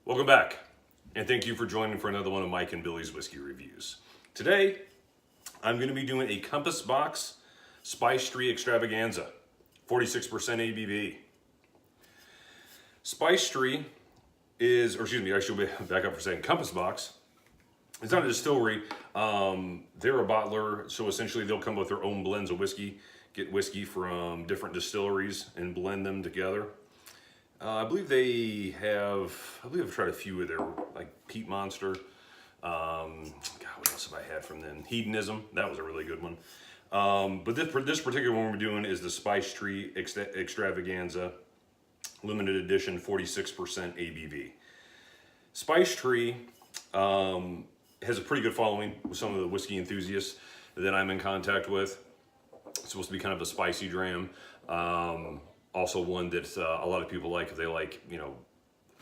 Welcome back, and thank you for joining for another one of Mike and Billy's whiskey reviews. Today, I'm going to be doing a Compass Box Spice Tree Extravaganza, 46% ABV. Spice Tree is, or excuse me, I should back up for a second. Compass Box is not a distillery. They're a bottler, so essentially they'll come with their own blends of whiskey, get whiskey from different distilleries and blend them together. I believe I've tried a few of their, like Peat Monster. God, what else have I had from them? Hedonism, that was a really good one. But this particular one we're doing is the Spice Tree Extravaganza, limited edition, 46% ABV. Spice Tree has a pretty good following with some of the whiskey enthusiasts that I'm in contact with. It's supposed to be kind of a spicy dram. Also one that a lot of people like if they like, you know,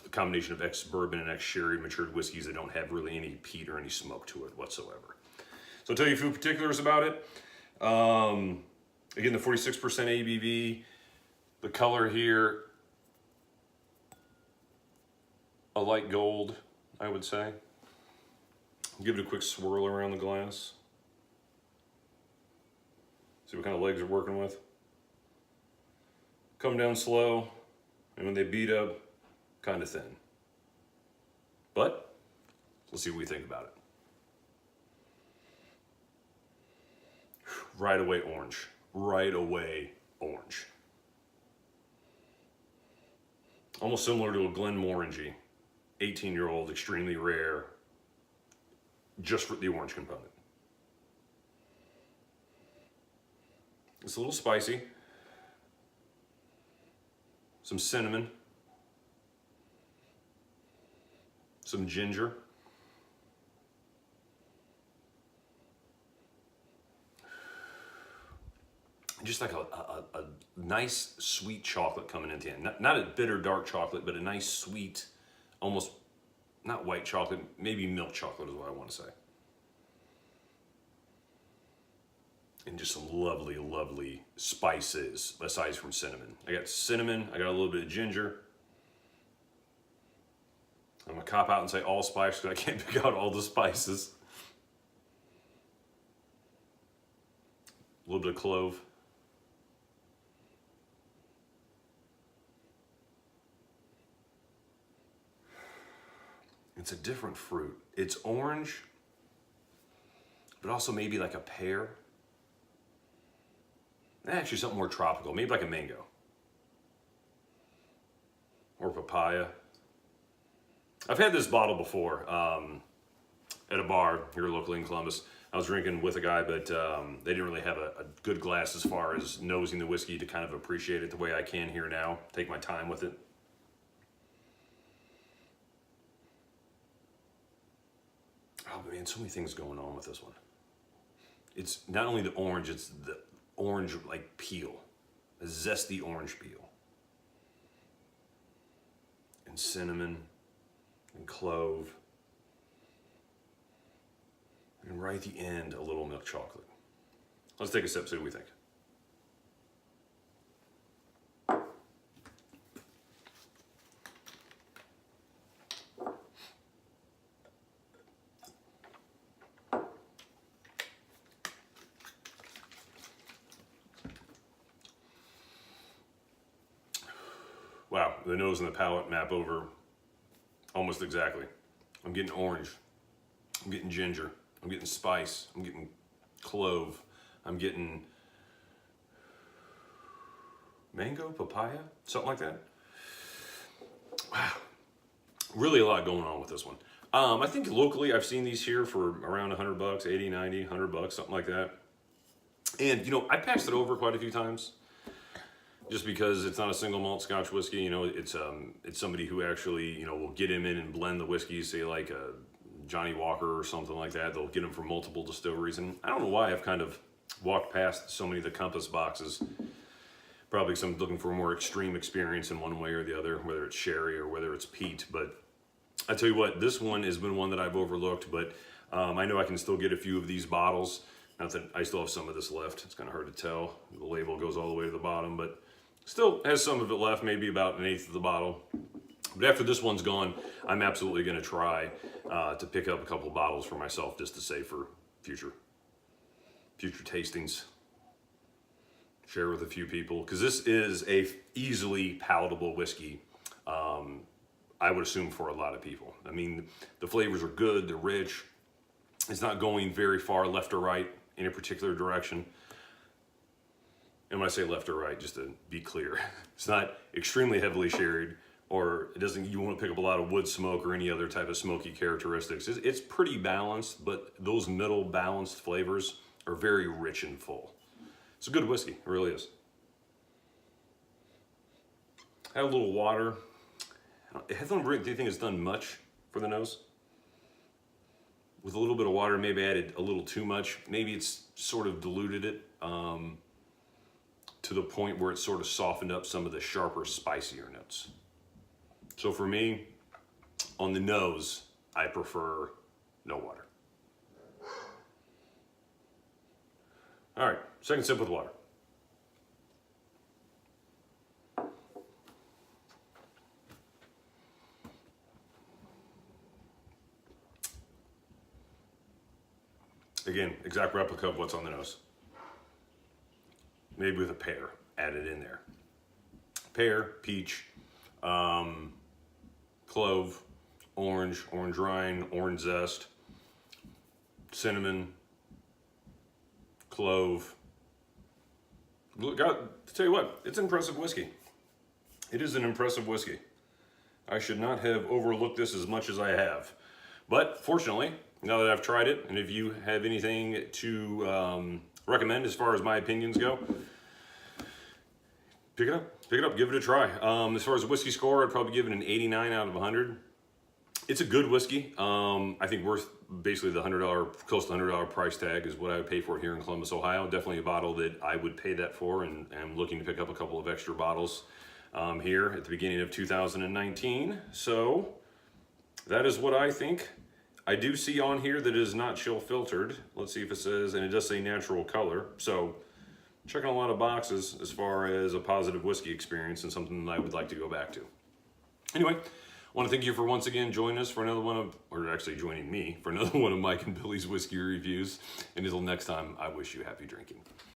a combination of ex-bourbon and ex-sherry matured whiskeys that don't have really any peat or any smoke to it whatsoever. So I'll tell you a few particulars about it. Again, the 46% ABV, the color here, a light gold, I would say. Give it a quick swirl around the glass. See what kind of legs we're working with. Come down slow, and when they beat up, kind of thin. But let's see what we think about it. Right away orange. Right away orange. Almost similar to a Glenmorangie, 18-year-old, extremely rare, just for the orange component. It's a little spicy. Some cinnamon, some ginger, just like a nice sweet chocolate coming into the end. Not a bitter dark chocolate, but a nice sweet, almost not white chocolate, maybe milk chocolate is what I want to say. And just some lovely, lovely spices aside from cinnamon. I got cinnamon, I got a little bit of ginger. I'm gonna cop out and say allspice because I can't pick out all the spices. A little bit of clove. It's a different fruit. It's orange, but also maybe like a pear. Actually, something more tropical, maybe like a mango or papaya. I've had this bottle before at a bar here locally in Columbus. I was drinking with a guy, but they didn't really have a good glass as far as nosing the whiskey to kind of appreciate it the way I can here now. Take my time with it. Oh man, so many things going on with this one. It's not only the orange, it's the orange like peel, a zesty orange peel, and cinnamon and clove, and right at the end a little milk chocolate. Let's take a sip, see what we think. Wow, the nose and the palate map over almost exactly. I'm getting orange, I'm getting ginger, I'm getting spice, I'm getting clove, I'm getting mango, papaya, something like that. Wow, really a lot going on with this one. I think locally I've seen these here for around $100, 80, 90, $100, something like that. And you know, I passed it over quite a few times. Just because it's not a single malt Scotch whiskey, you know, it's somebody who actually, you know, will get him in and blend the whiskey, say like a Johnny Walker or something like that. They'll get them from multiple distilleries, and I don't know why I've kind of walked past so many of the Compass boxes. Probably because I'm looking for a more extreme experience in one way or the other, whether it's sherry or whether it's peat. But I tell you what, this one has been one that I've overlooked, but I know I can still get a few of these bottles. Not that I still have some of this left. It's kind of hard to tell. The label goes all the way to the bottom, but still has some of it left, maybe about 1/8 of the bottle. But after this one's gone, I'm absolutely going to try to pick up a couple bottles for myself just to save for future tastings. Share with a few people, because this is a easily palatable whiskey. I would assume for a lot of people. I mean, the flavors are good, they're rich. It's not going very far left or right in a particular direction. And when I say left or right, just to be clear, it's not extremely heavily sherried, or it doesn't, you won't pick up a lot of wood smoke or any other type of smoky characteristics. It's pretty balanced, but those middle balanced flavors are very rich and full. It's a good whiskey, it really is. Add a little water. I don't really think it's done much for the nose. With a little bit of water, maybe added a little too much. Maybe it's sort of diluted it to the point where it's sort of softened up some of the sharper, spicier notes. So for me, on the nose, I prefer no water. All right, second sip with water. Again, exact replica of what's on the nose. Maybe with a pear added in there. Pear, peach, clove, orange rind, orange zest, cinnamon, clove. Look, to tell you what, it's an impressive whiskey. It is an impressive whiskey. I should not have overlooked this as much as I have. But fortunately, now that I've tried it, and if you have anything to recommend as far as my opinions go, pick it up, give it a try. As far as a whiskey score, I'd probably give it an 89 out of 100. It's a good whiskey. I think worth basically the $100, close to $100 price tag is what I would pay for it here in Columbus, Ohio. Definitely a bottle that I would pay that for, and I'm looking to pick up a couple of extra bottles here at the beginning of 2019. So that is what I think. I do see on here that it is not chill filtered. Let's see if it says, and it does say natural color. So checking a lot of boxes as far as a positive whiskey experience and something that I would like to go back to. Anyway, I want to thank you for once again joining us for another one of, or actually joining me for another one of Mike and Billy's whiskey reviews. And until next time, I wish you happy drinking.